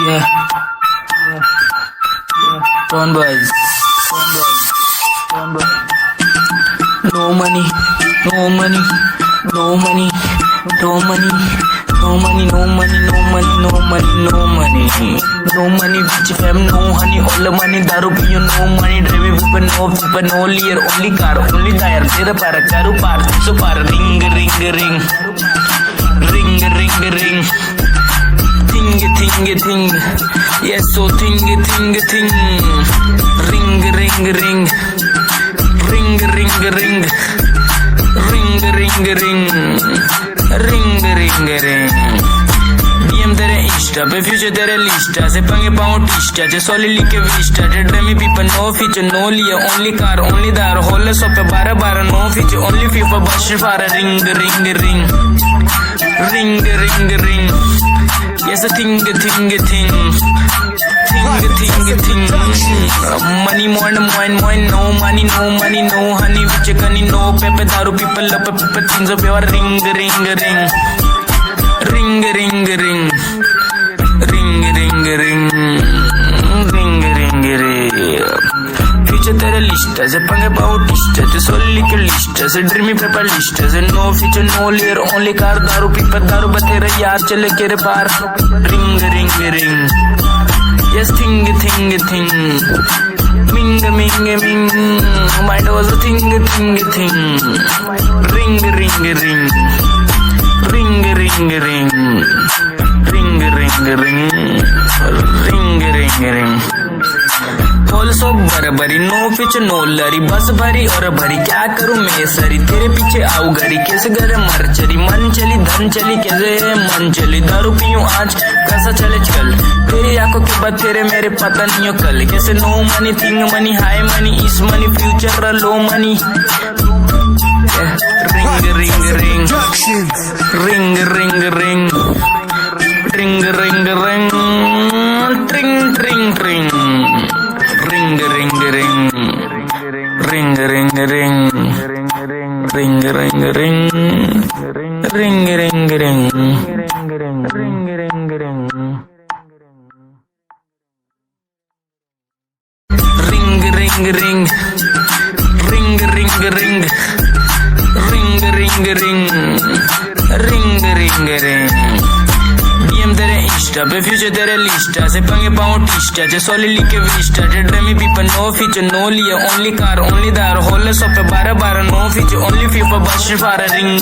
Yeah, Don boys. No money, no money, no money, no money, no money, no money, no money, no money, no money, no money, bitch fam, no honey, all the money, daru piyo, no money, driving people, no lear, only car, only tire, tera para, charu par, so par, ring, ring, ring, ring, ring, ring, ting, yes, so ting, ring, ring, ring, ring, ring, ring, DM tere Insta, pe future tere lista, se pange pautista, je solely ke vista, te dreamy people, no feature, no liya, only car, only dar, whole so pe bara, no feature, only FIFA, bus fara, ring, yes, a thing, money, more, no money, no honey, which honey, no pepper, daru people, pepper, things of your ring, future tere lista, se pange bautista, te solely ke lista, se dreamy pepper lista, se no feature, no lear, only car, daru people, daru batera yaar chale kere par, ring, yes, ting, ming, mind was a ting, ring. सो बराबरी, no pitch no लरी, बस भरी और भरी, क्या करूं मैं सरी, तेरे पीछे आऊ घरी, कैसे घर मर चली, मन चली, धन चली, कैसे मन चली, दारू पीऊं आज, कैसा चले चल, तेरी आंखों के बाद तेरे मेरे पता नहीं हो कल, कैसे no money, thing money, high money, is money, future low money, DM tere Insta, pe future tere lista, se pange pautista, je solely ke vista, te dreamy people, no feature, no liya, only car, only dar, whole so pe bara, no feature, only FIFA, bus fara, ring,